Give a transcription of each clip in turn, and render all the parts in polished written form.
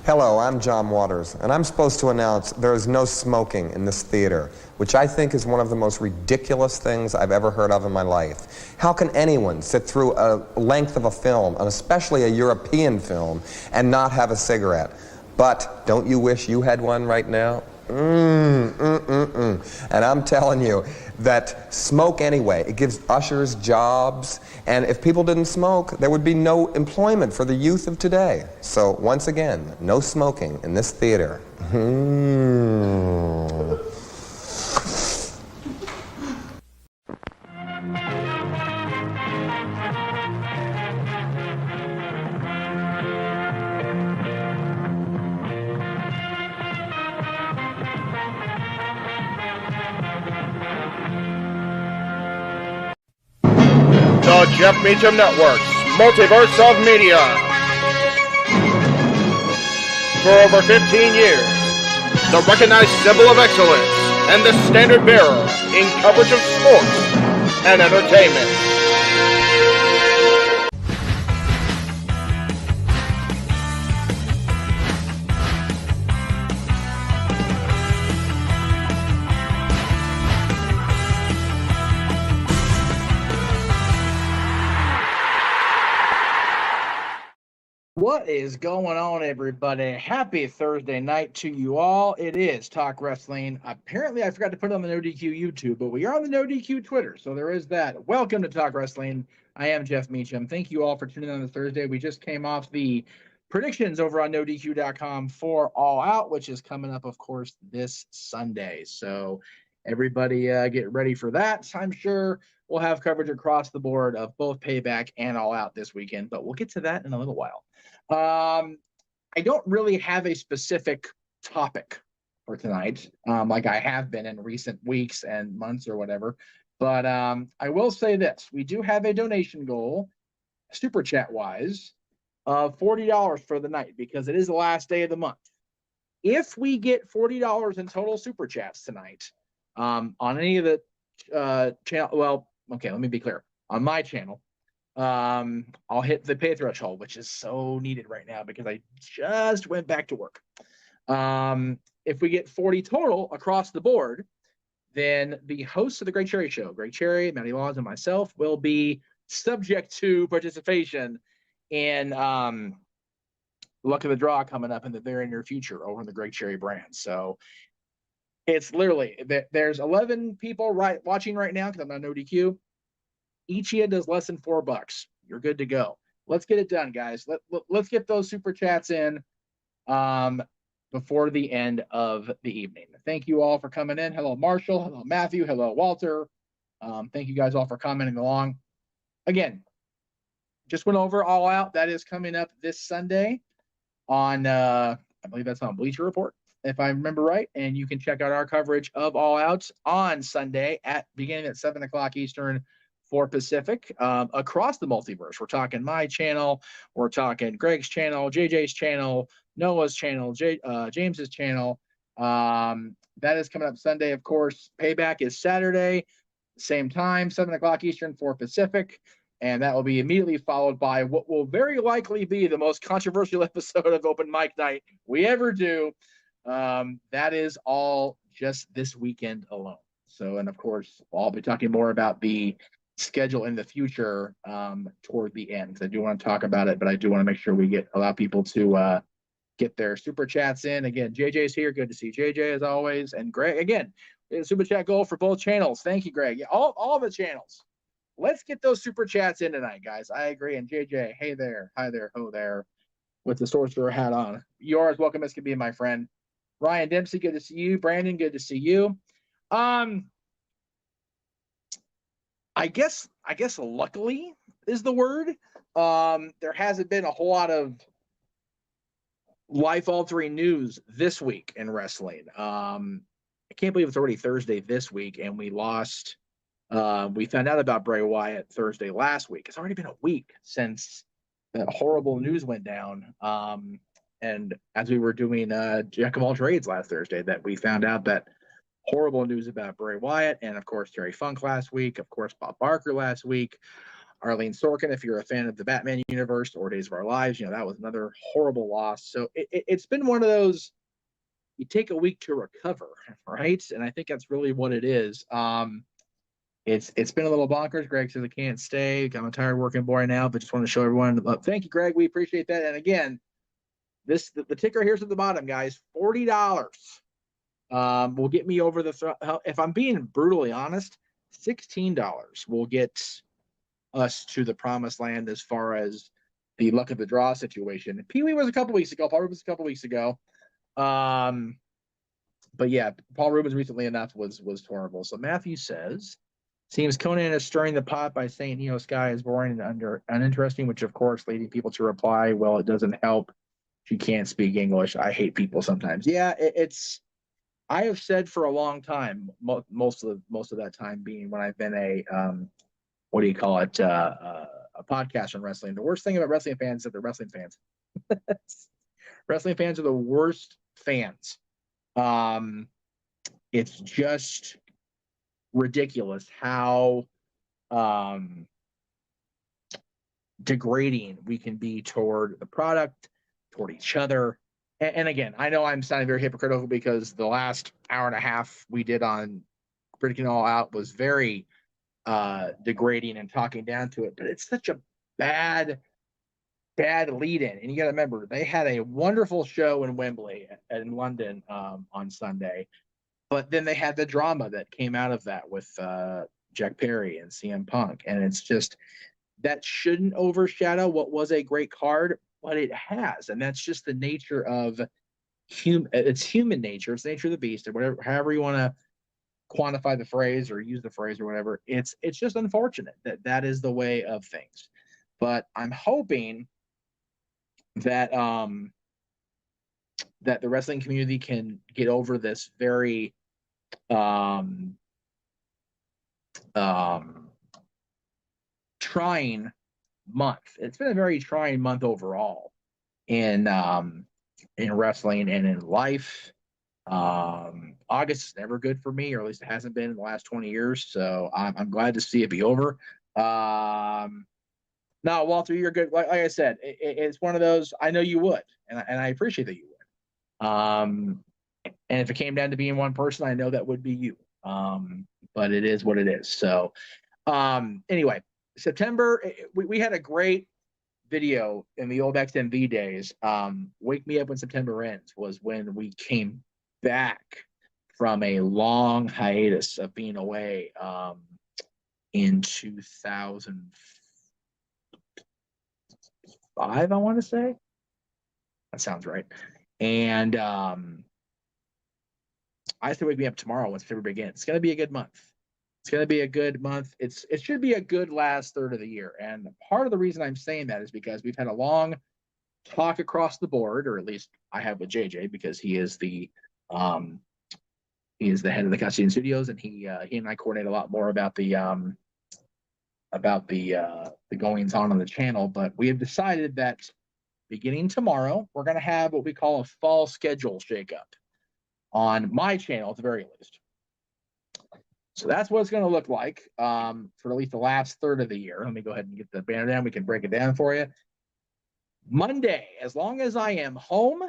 Hello, I'm John Waters, and I'm supposed to announce there is no smoking in this theater, which I think is one of the most ridiculous things I've ever heard of in my life. How can anyone sit through a length of a film, and especially a European film, and not have a cigarette? But don't you wish you had one right now? And I'm telling you that smoke anyway. It gives ushers jobs, and if people didn't smoke, there would be no employment for the youth of today. So once again, no smoking in this theater. The Jeff Meacham Network's Multiverse of Media. For over 15 years, the recognized symbol of excellence and the standard bearer in coverage of sports and entertainment. What is going on, everybody? Happy Thursday night to you all. It is Talk Wrestling. Apparently, I forgot to put it on the No DQ YouTube, but we are on the No DQ Twitter, so there is that. Welcome to Talk Wrestling. I am Jeff Meacham. Thank you all for tuning in on the Thursday. We just came off the predictions over on NoDQ.com for All Out, which is coming up, of course, this Sunday. So everybody get ready for that. I'm sure we'll have coverage across the board of both Payback and All Out this weekend, but we'll get to that in a little while. I don't really have a specific topic for tonight, like I have been in recent weeks and months or whatever. But I will say this: we do have a donation goal, super chat wise, of $40 for the night because it is the last day of the month. If we get $40 in total super chats tonight, on any of the channel, well, okay, let me be clear. On my channel, I'll hit the pay threshold, which is so needed right now because I just went back to work. If we get 40 total across the board, then the hosts of the Greg Cherry Show, Greg Cherry, Matty Laws, and myself will be subject to participation in luck of the draw coming up in the very near future over in the Greg Cherry brand. So it's literally there's 11 people watching right now because I'm on no DQ. Each of you does less than $4. You're good to go. Let's get it done, guys. Let's get those super chats in before the end of the evening. Thank you all for coming in. Hello, Marshall. Hello, Matthew. Hello, Walter. Thank you guys all for commenting along. Again, just went over All Out. That is coming up this Sunday on, I believe that's on Bleacher Report, if I remember right. And you can check out our coverage of All Out on Sunday beginning at 7 o'clock Eastern, 4 Pacific, across the multiverse. We're talking my channel, we're talking Greg's channel, JJ's channel, Noah's channel, James's channel. That is coming up Sunday, of course. Payback is Saturday, same time, 7 o'clock Eastern, 4 Pacific. And that will be immediately followed by what will very likely be the most controversial episode of Open Mic Night we ever do. That is all just this weekend alone. So, and of course, I'll be talking more about the schedule in the future toward the end, because I do want to talk about it, but I do want to make sure we allow people to get their super chats in. Again, JJ's here. Good to see JJ as always. And Greg, again, super chat goal for both channels. Thank you, Greg. Yeah, all the channels. Let's get those super chats in tonight, guys. I agree. And JJ, hey there, hi there, ho there, with the sorcerer hat on. You are as welcome as can be, my friend. Ryan Dempsey, good to see you. Brandon, good to see you. I guess luckily is the word. There hasn't been a whole lot of life-altering news this week in wrestling. I can't believe it's already Thursday this week, and we lost. We found out about Bray Wyatt Thursday last week. It's already been a week since that horrible news went down. And as we were doing Jack of all trades last Thursday, that we found out that horrible news about Bray Wyatt, and of course Terry Funk last week, of course Bob Barker last week, Arlene Sorkin, if you're a fan of the Batman universe or Days of Our Lives, that was another horrible loss. So it's been one of those, you take a week to recover, right? And I think that's really what it is. It's been a little bonkers. Greg says I can't stay. I'm a tired working boy now, but just want to show everyone. Thank you, Greg. We appreciate that. And again, the ticker here's at the bottom, guys. $40 will get me over the. If I'm being brutally honest, $16 will get us to the promised land as far as the luck of the draw situation. Pee Wee was a couple weeks ago. Paul Rubens a couple weeks ago. But yeah, Paul Rubens recently enough was horrible. So Matthew says. Seems Conan is stirring the pot by saying Io Sky is boring and uninteresting, which of course leading people to reply, well, it doesn't help. She can't speak English. I hate people sometimes. Yeah, it's. I have said for a long time, most of that time being when I've been a what do you call it, a podcast on wrestling. The worst thing about wrestling fans is that they're wrestling fans. Wrestling fans are the worst fans. It's just ridiculous how degrading we can be toward the product, toward each other. And again, I know I'm sounding very hypocritical because the last hour and a half we did on Predicting All Out was very degrading and talking down to it, but it's such a bad lead in. And you got to remember, they had a wonderful show in Wembley in London on Sunday. But then they had the drama that came out of that with Jack Perry and CM Punk. And it's just, that shouldn't overshadow what was a great card, but it has. And that's just the nature of it's human nature. It's the nature of the beast, or whatever, however you want to quantify the phrase or use the phrase or whatever. It's just unfortunate that is the way of things. But I'm hoping that that the wrestling community can get over this very trying month. It's been a very trying month overall in wrestling and in life. August is never good for me, or at least it hasn't been in the last 20 years. So I'm glad to see it be over. No, Walter, you're good. Like I said, it's one of those. I know you would, and I appreciate that you would. And if it came down to being one person, I know that would be you. But it is what it is. So, anyway, September, we had a great video in the old XMV days. Wake Me Up When September Ends was when we came back from a long hiatus of being away in 2005, I want to say. That sounds right. And I say Wake Me Up tomorrow when September begins. It's going to be a good month. It's going to be a good month. It should be a good last third of the year. And part of the reason I'm saying that is because we've had a long talk across the board, or at least I have with JJ, because he is the head of the Custodian Studios, and he and I coordinate a lot more about the goings on the channel. But we have decided that beginning tomorrow, we're going to have what we call a fall schedule shakeup on my channel, at the very least. So that's what it's going to look like for at least the last third of the year. Let me go ahead and get the banner down. We can break it down for you. Monday, as long as I am home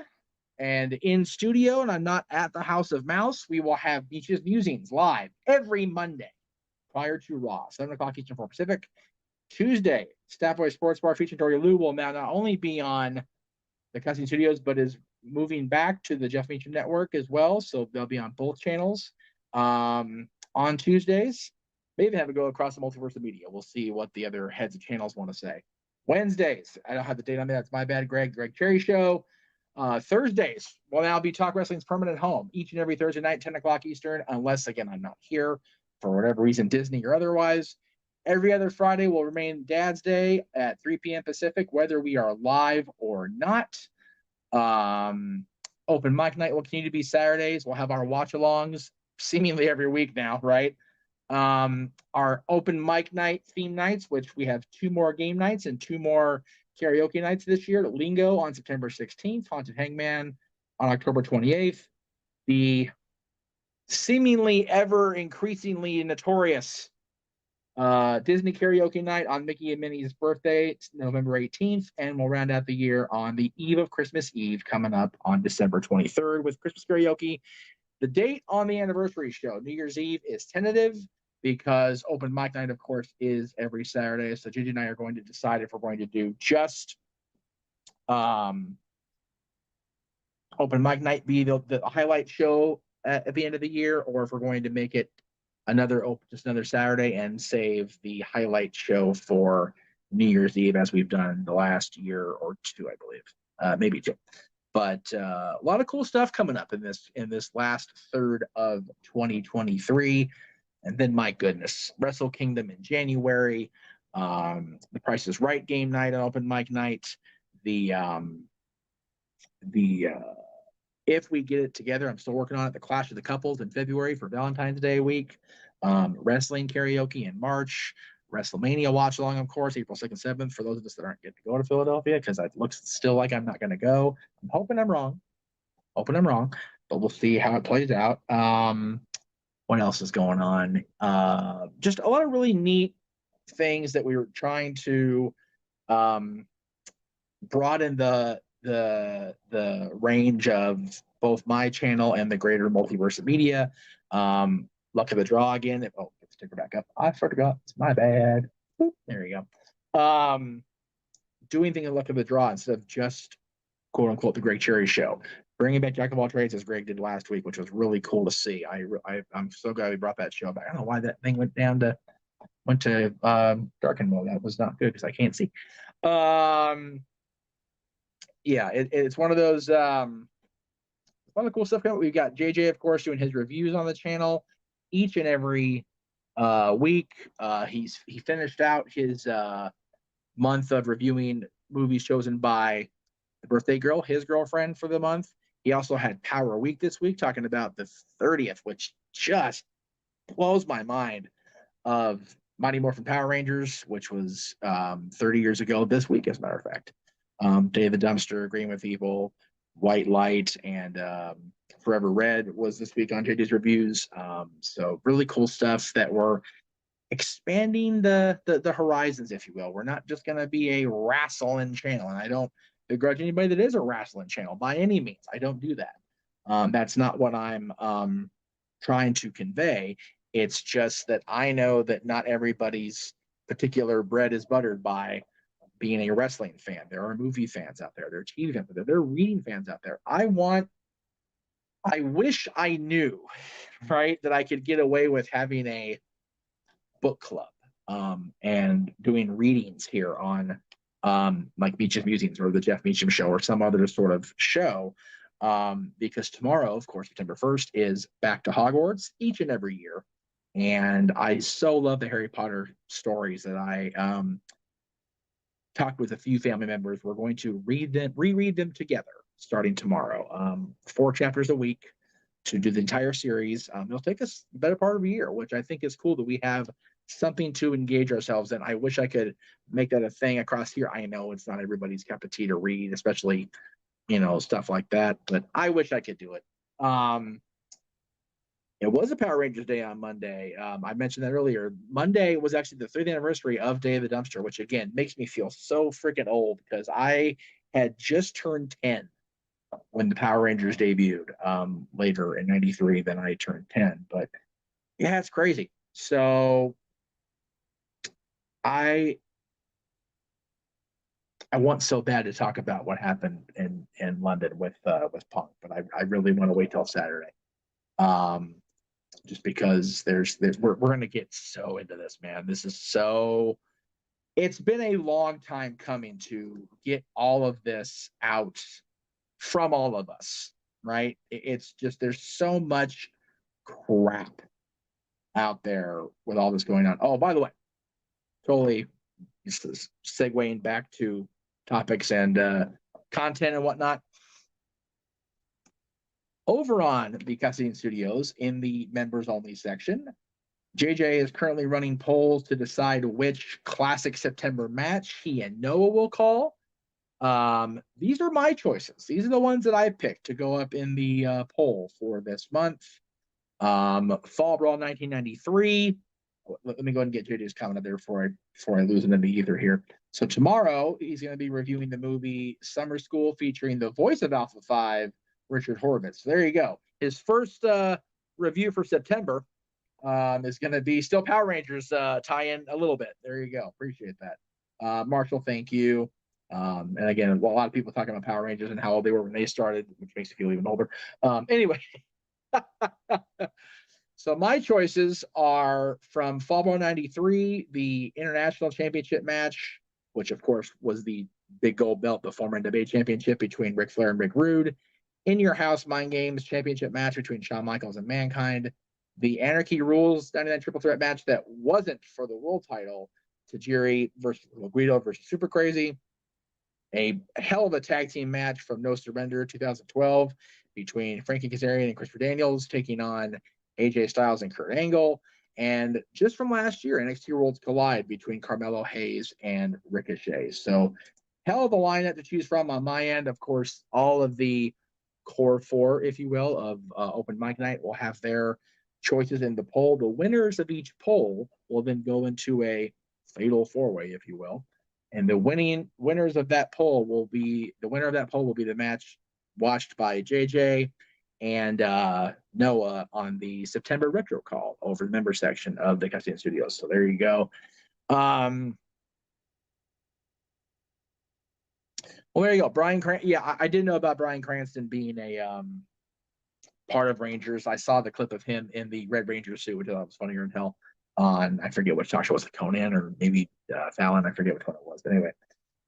and in studio and I'm not at the House of Mouse, we will have Beach's Musings live every Monday prior to Raw, 7 o'clock Eastern 4 Pacific. Tuesday, Staffboy Sports Bar featuring Tori Lou will now not only be on the Custody Studios, but is moving back to the Jeff Meacham Network as well. So they'll be on both channels on Tuesdays. Maybe even have to go across the multiverse of media. We'll see what the other heads of channels want to say. Wednesdays, I don't have the date on that. That's my bad, Greg Cherry Show. Thursdays will now be Talk Wrestling's permanent home each and every Thursday night, 10 o'clock Eastern, unless, again, I'm not here for whatever reason, Disney or otherwise. Every other Friday will remain Dad's Day at 3 p.m. Pacific, whether we are live or not. Open mic night will continue to be Saturdays. We'll have our watch-alongs seemingly every week now, right? Our open mic night theme nights, which we have 2 more game nights and 2 more karaoke nights this year. Lingo on September 16th, Haunted Hangman on October 28th. The seemingly ever increasingly notorious Disney karaoke night on Mickey and Minnie's birthday, November 18th, and we'll round out the year on the eve of Christmas Eve, coming up on December 23rd with Christmas karaoke. The date on the anniversary show, New Year's Eve, is tentative because open mic night, of course, is every Saturday. So Gigi and I are going to decide if we're going to do just open mic night be the highlight show at the end of the year, or if we're going to make it just another Saturday and save the highlight show for New Year's Eve, as we've done the last year or 2, I believe, maybe 2. But a lot of cool stuff coming up in this last third of 2023. And then, my goodness, Wrestle Kingdom in January, the Price is Right game night on open mic night, if we get it together, I'm still working on it, the Clash of the Couples in February for Valentine's Day week, wrestling karaoke in March, WrestleMania watch along, of course, April 2nd, 7th, for those of us that aren't getting to go to Philadelphia, because it looks still like I'm not going to go. I'm hoping I'm wrong, but we'll see how it plays out. What else is going on? Just a lot of really neat things that we were trying to broaden the range of both my channel and the greater multiverse of media. Luck of the draw again. Get the sticker back up. I forgot. It's my bad. Boop, there you go. Doing things in luck of the draw instead of just quote unquote the Greg Cherry Show. Bringing back Jack of all trades as Greg did last week, which was really cool to see. I'm so glad we brought that show back. I don't know why that thing went to darken mode. That was not good because I can't see. Yeah, it's one of those one of the cool stuff coming. We've got JJ, of course, doing his reviews on the channel each and every week. He finished out his month of reviewing movies chosen by the birthday girl, his girlfriend, for the month. He also had Power Week this week, talking about the 30th, which just blows my mind, of Mighty Morphin Power Rangers, which was 30 years ago this week, as a matter of fact. Day of the Dumpster, Green with Evil, White Light, and Forever Red was this week on JD's reviews. So really cool stuff that we're expanding the horizons, if you will. We're not just going to be a wrestling channel, and I don't begrudge anybody that is a wrestling channel by any means. I don't do that. That's not what I'm trying to convey. It's just that I know that not everybody's particular bread is buttered by being a wrestling fan. There are movie fans out there. There are TV fans out there. There are reading fans out there. I wish I knew, right, that I could get away with having a book club and doing readings here on like Meacham Musings or the Jeff Meacham Show or some other sort of show. Because tomorrow, of course, September 1st, is Back to Hogwarts each and every year. And I so love the Harry Potter stories that I talked with a few family members. We're going to reread them together starting tomorrow. 4 chapters a week to do the entire series. It'll take us the better part of a year, which I think is cool that we have something to engage ourselves in. I wish I could make that a thing across here. I know it's not everybody's cup of tea to read, especially, stuff like that, but I wish I could do it. It was a Power Rangers Day on Monday. I mentioned that earlier. Monday was actually the 3rd anniversary of Day of the Dumpster, which again makes me feel so freaking old because I had just turned 10 when the Power Rangers debuted later in '93. Then I turned 10. But yeah, it's crazy. So I want so bad to talk about what happened in London with Punk, but I really want to wait till Saturday. Just because we're going to get so into this, man. This is so, it's been a long time coming to get all of this out from all of us, right? It's just, there's so much crap out there with all this going on. Oh, by the way, totally segueing back to topics and content and whatnot. Over on the Cassidian Studios in the members only section, JJ is currently running polls to decide which classic September match he and Noah will call. These are my choices. These are the ones that I picked to go up in the poll for this month. Fall Brawl 1993. Let me go ahead and get JJ's comment up there before I lose it in the ether here. So tomorrow he's going to be reviewing the movie Summer School featuring the voice of Alpha 5, Richard Horvitz. There you go. His first review for September is going to be still Power Rangers tie-in a little bit. There you go. Appreciate that. Marshall, thank you. And again, a lot of people talking about Power Rangers and how old they were when they started, which makes me feel even older. Anyway, so my choices are from Fall Brawl 93, the International Championship match, which of course was the big gold belt, the former NWA Championship between Ric Flair and Rick Rude. In Your House Mind Games Championship match between Shawn Michaels and Mankind. The Anarchy Rules 99 Triple Threat match that wasn't for the world title, Tajiri versus Guido versus Super Crazy. A hell of a tag team match from No Surrender 2012 between Frankie Kazarian and Christopher Daniels taking on AJ Styles and Kurt Angle. And just from last year, NXT Worlds Collide between Carmelo Hayes and Ricochet. So hell of a lineup to choose from on my end. Of course, all of the core 4, if you will, of Open Mic Night will have their choices in the poll. The winners of each poll will then go into a fatal 4-way, if you will. And the winners of that poll will be the match watched by JJ and Noah on the September retro call over the member section of the Castian Studios. So there you go. Well, there you go. Bryan Cranston. Yeah, I didn't know about Bryan Cranston being a part of Rangers. I saw the clip of him in the Red Ranger suit, which I thought was funnier than hell. On, I forget which talk show was it, Conan or maybe Fallon. I forget which one it was. But anyway,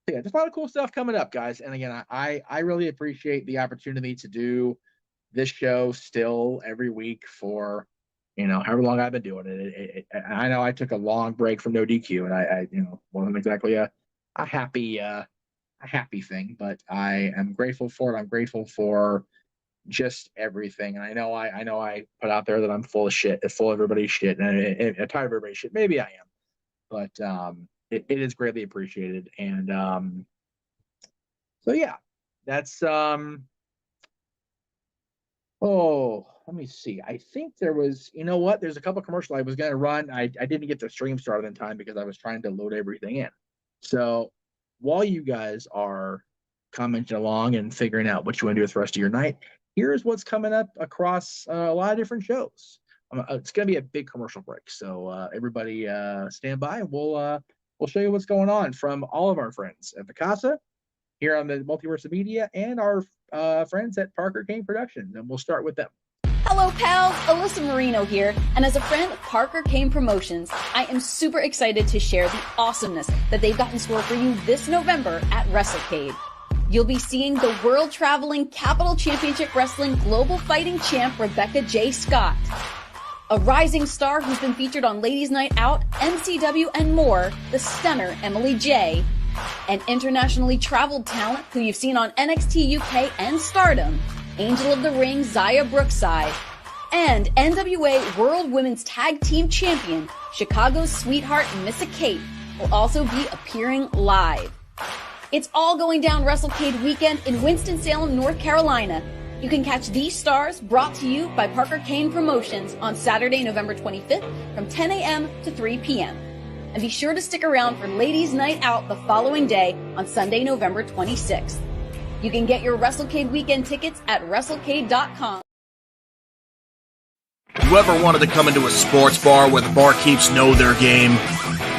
yeah, just a lot of cool stuff coming up, guys. And again, I really appreciate the opportunity to do this show still every week for, however long I've been doing it. I know I took a long break from No DQ, and I wasn't exactly a happy thing, but I am grateful for it. I'm grateful for just everything. And I know I put out there that I'm full of shit, full of everybody's shit, and I'm tired of everybody's shit. Maybe I am, but it is greatly appreciated. And so yeah, that's oh, let me see. I think there was, you know what? There's a couple commercials I was going to run. I didn't get the stream started in time because I was trying to load everything in. So while you guys are commenting along and figuring out what you want to do with the rest of your night, here's what's coming up across a lot of different shows. It's going to be a big commercial break. So everybody stand by and we'll show you what's going on from all of our friends at the Casa, here on the Multiverse of Media, and our friends at Parker Kane Productions, and we'll start with them. Hello, pals. Alyssa Marino here, and as a friend of Parker Kane Promotions, I am super excited to share the awesomeness that they've got in store for you this November at WrestleCade. You'll be seeing the world-traveling Capital Championship Wrestling Global Fighting Champ Rebecca J. Scott, a rising star who's been featured on Ladies Night Out, MCW, and more, the stunner Emily J., an internationally traveled talent who you've seen on NXT UK and Stardom, Angel of the Ring Zaya Brookside, and NWA World Women's Tag Team Champion Chicago's sweetheart Missa Kate will also be appearing live. It's all going down WrestleCade weekend in Winston-Salem, North Carolina. You can catch these stars brought to you by Parker Kane Promotions on Saturday, November 25th from 10 a.m. to 3 p.m. And be sure to stick around for Ladies Night Out the following day on Sunday, November 26th. You can get your WrestleCade weekend tickets at WrestleCade.com. Whoever wanted to come into a sports bar where the barkeeps know their game?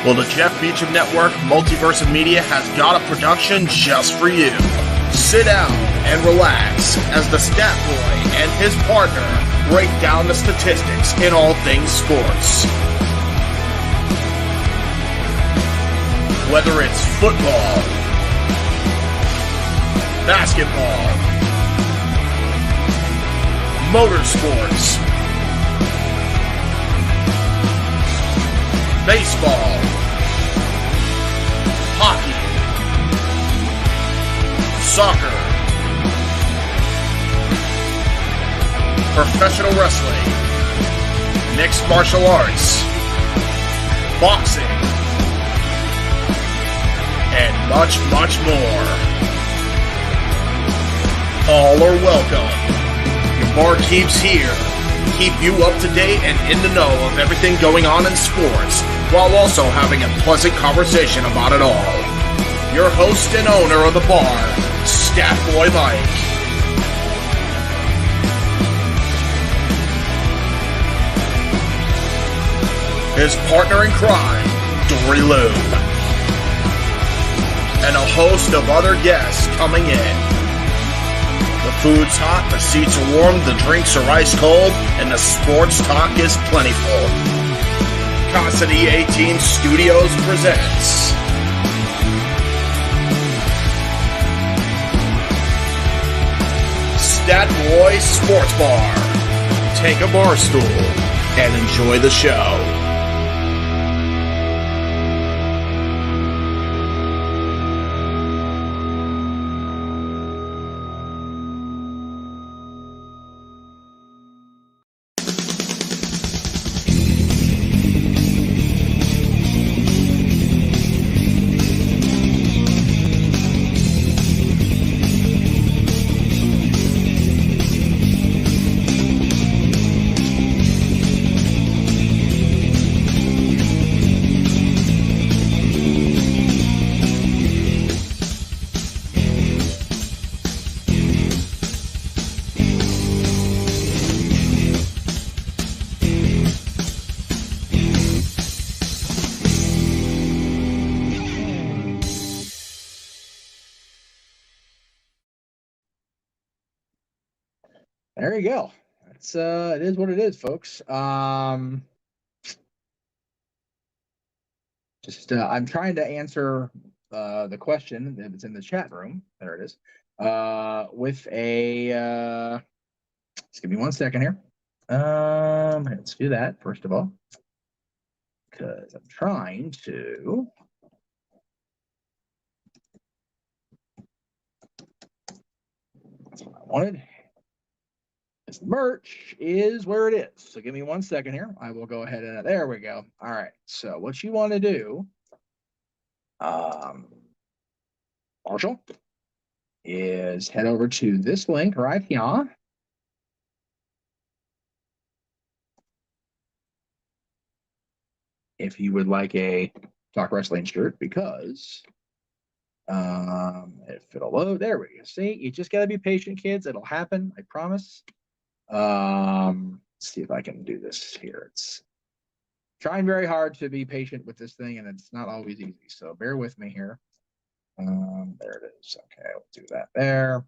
Well, the Jeff Meacham Network Multiverse of Media has got a production just for you. Sit down and relax as the stat boy and his partner break down the statistics in all things sports. Whether it's football, basketball, motorsports, baseball, hockey, soccer, professional wrestling, mixed martial arts, boxing, and much, much more. All are welcome. Your barkeeps here keep you up to date and in the know of everything going on in sports, while also having a pleasant conversation about it all. Your host and owner of the bar, Stat Boy Mike. His partner in crime, Dory Lou. And a host of other guests coming in. The food's hot, the seats are warm, the drinks are ice cold, and the sports talk is plentiful. Casa de 18 Studios presents Stat Boy Sports Bar. Take a bar stool and enjoy the show. There you go. That's it is what it is, folks. I'm trying to answer the question that's in the chat room. There it is. With a just give me 1 second here. Let's do that first of all, because I'm trying to. That's what I wanted. The merch is where it is. So give me 1 second here. I will go ahead and there we go. All right. So what you want to do, Marshall, is head over to this link right here. If you would like a Talk Wrestling shirt, because if it'll load, there we go. See, you just gotta be patient, kids. It'll happen, I promise. Let's see if I can do this here. It's trying very hard to be patient with this thing, and it's not always easy. So bear with me here. There it is. Okay, we'll do that there.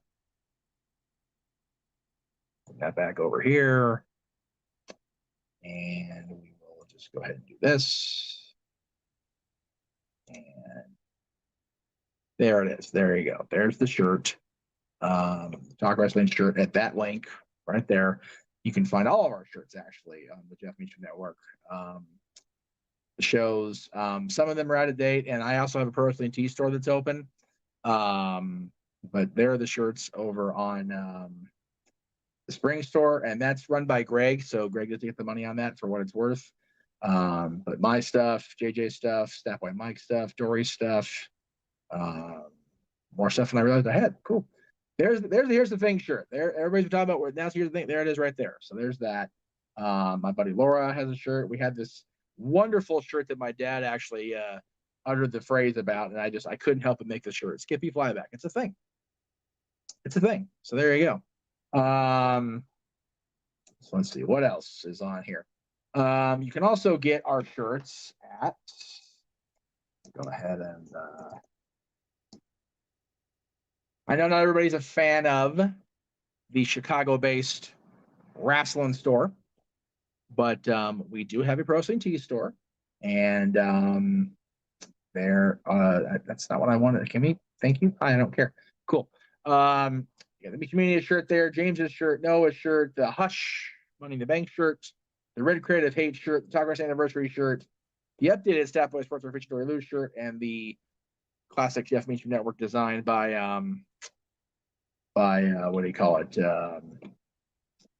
Put that back over here. And we will just go ahead and do this. And there it is. There you go. There's the shirt. Talk Wrestling shirt at that link right there. You can find all of our shirts actually on the Jeff Meacham Network. The shows, some of them are out of date, and I also have a Pro Wrestling Tee store that's open. But there are the shirts over on the Spring store, and that's run by Greg. So Greg gets to get the money on that for what it's worth. But my stuff, JJ stuff, Staffboy Mike stuff, Dory stuff, more stuff than I realized I had. Cool. Here's the thing shirt. There, everybody's talking about where now. Here's the thing. There it is, right there. So there's that. My buddy Laura has a shirt. We had this wonderful shirt that my dad actually uttered the phrase about, and I couldn't help but make the shirt. Skippy Flyback. It's a thing. It's a thing. So there you go. So let's see what else is on here. You can also get our shirts at. Go ahead and. I know not everybody's a fan of the Chicago-based wrestling store, but we do have a Pro Wrestling Tee store, and there. That's not what I wanted. Can we? Thank you. I don't care. Cool. Yeah, the community shirt there, James's shirt, Noah's shirt, the Hush Money in the Bank shirt, the Red Creative Hate shirt, the Talk Wrestling Anniversary shirt, the updated Staffboy Sports Fiction Dory Lou shirt, and the classic Jeff Meacham Network design by what do you call it?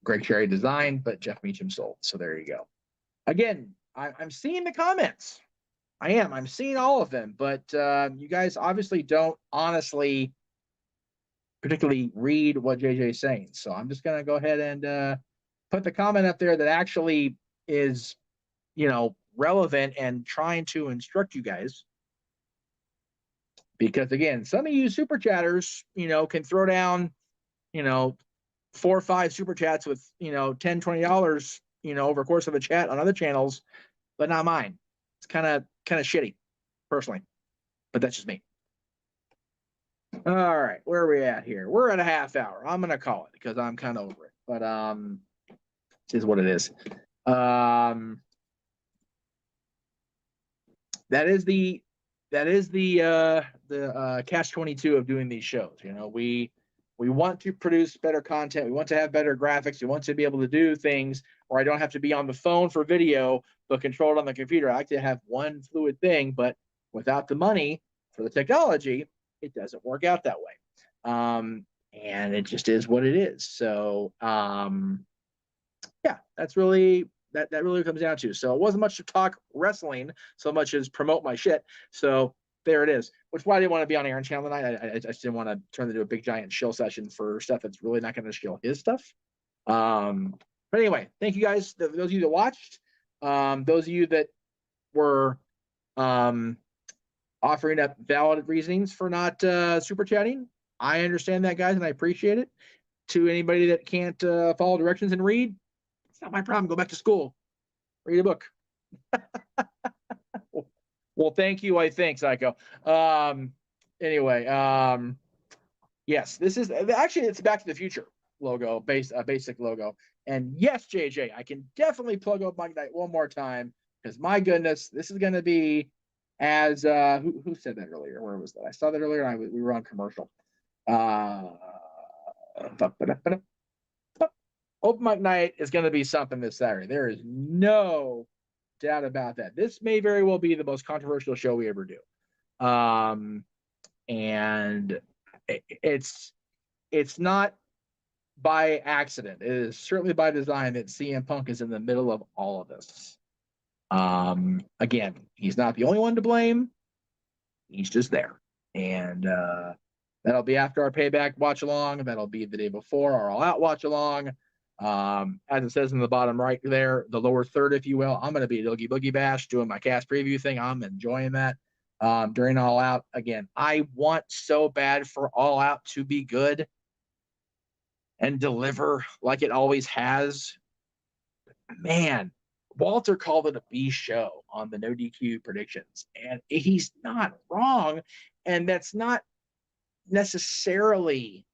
Greg Cherry design, but Jeff Meacham sold. So there you go. Again, I'm seeing the comments. I'm seeing all of them, but you guys obviously don't honestly particularly read what JJ's saying. So I'm just going to go ahead and put the comment up there that actually is, relevant and trying to instruct you guys. Because again, some of you super chatters, can throw down, 4 or 5 super chats with, $10, $20, over the course of a chat on other channels, but not mine. It's kind of shitty, personally, but that's just me. All right, where are we at here? We're at a half hour. I'm gonna call it because I'm kind of over it, but this is what it is. That is the catch-22 of doing these shows. We want to produce better content. We want to have better graphics. We want to be able to do things where I don't have to be on the phone for video, but control it on the computer. I like to have one fluid thing, but without the money for the technology, it doesn't work out that way. And it just is what it is. So, yeah, that's really that really comes down to. So it wasn't much to talk wrestling so much as promote my shit. So there it is. Which is why I didn't want to be on Aaron Channel tonight. I just didn't want to turn it into a big giant shill session for stuff that's really not going to shill his stuff. But anyway, thank you guys. Those of you that watched, those of you that were offering up valid reasonings for not super chatting. I understand that, guys, and I appreciate it. To anybody that can't follow directions and read, it's not my problem. Go back to school. Read a book. Well, thank you, I think, Psycho. Anyway, yes, this is actually it's Back to the Future logo, basic logo. And yes, JJ, I can definitely plug up Mike Knight one more time because my goodness, this is going to be as who said that earlier? Where was that? I saw that earlier. And we were on commercial. Open Mic Night is going to be something this Saturday. There is no doubt about that. This may very well be the most controversial show we ever do. And it's not by accident. It is certainly by design that CM Punk is in the middle of all of this. Again, he's not the only one to blame. He's just there. And that'll be after our payback watch along. That'll be the day before our all out watch along. As it says in the bottom right there, the lower third, if you will, I'm going to be at Oogie Boogie Bash doing my cast preview thing. I'm enjoying that during All Out. Again, I want so bad for All Out to be good and deliver like it always has. Man, Walter called it a B show on the No DQ predictions, and he's not wrong. And that's not necessarily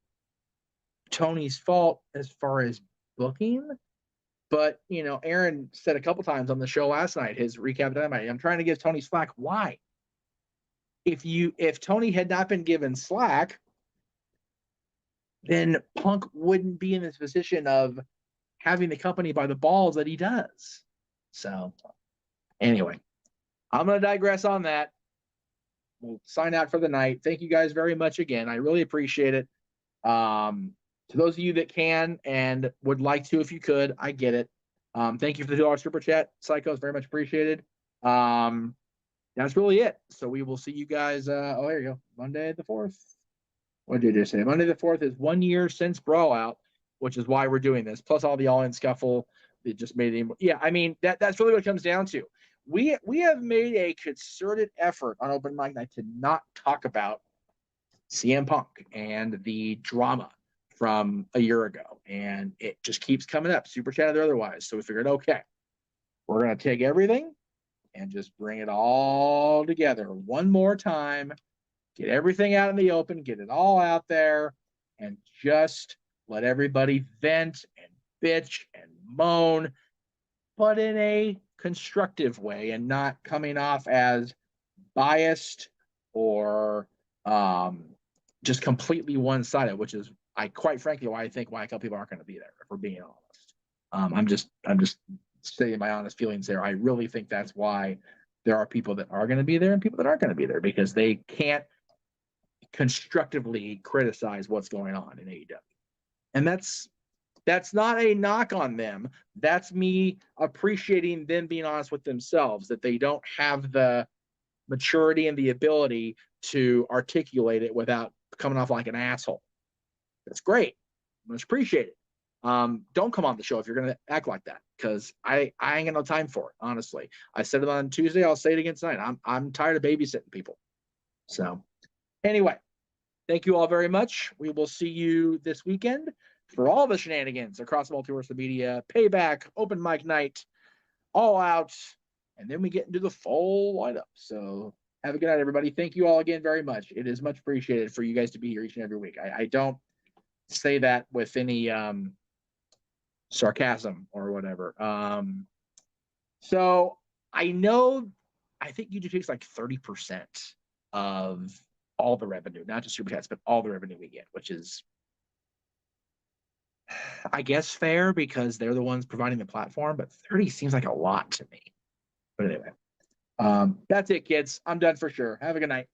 Tony's fault as far as booking. But, you know, Aaron said a couple times on the show last night, his recap dynamite, I'm trying to give Tony slack. Why? If Tony had not been given slack, then Punk wouldn't be in this position of having the company by the balls that he does. So anyway, I'm going to digress on that. We'll sign out for the night. Thank you guys very much again. I really appreciate it. To those of you that can and would like to, if you could, I get it. Thank you for the $2 super chat. Psychos, very much appreciated. That's really it. So we will see you guys. Oh, there you go. Monday the 4th. What did you say? Monday the 4th is 1 year since Brawl Out, which is why we're doing this. Plus all the all-in scuffle. It just made it. Yeah, I mean, that's really what it comes down to. We have made a concerted effort on Open Mic Night to not talk about CM Punk and the drama from a year ago. And it just keeps coming up, super chat or otherwise. So we figured, okay, we're going to take everything and just bring it all together one more time, get everything out in the open, get it all out there, and just let everybody vent and bitch and moan, but in a constructive way and not coming off as biased or just completely one-sided, which is quite frankly why I think why a couple people aren't going to be there, if we're being honest. I'm just stating my honest feelings there. I really think that's why there are people that are going to be there and people that aren't going to be there, because they can't constructively criticize what's going on in AEW. And that's not a knock on them. That's me appreciating them being honest with themselves, that they don't have the maturity and the ability to articulate it without coming off like an asshole. That's great. Much appreciated. Don't come on the show if you're going to act like that, because I ain't got no time for it, honestly. I said it on Tuesday. I'll say it again tonight. I'm tired of babysitting people. So anyway, thank you all very much. We will see you this weekend for all the shenanigans across multiverse media, Payback, Open Mic Night, All Out, and then we get into the full lineup. So have a good night, everybody. Thank you all again very much. It is much appreciated for you guys to be here each and every week. I don't say that with any sarcasm or whatever. So I think YouTube takes like 30% of all the revenue, not just super chats, but all the revenue we get, which is, I guess, fair because they're the ones providing the platform, but 30 seems like a lot to me. But anyway, that's it, kids. I'm done for sure. Have a good night.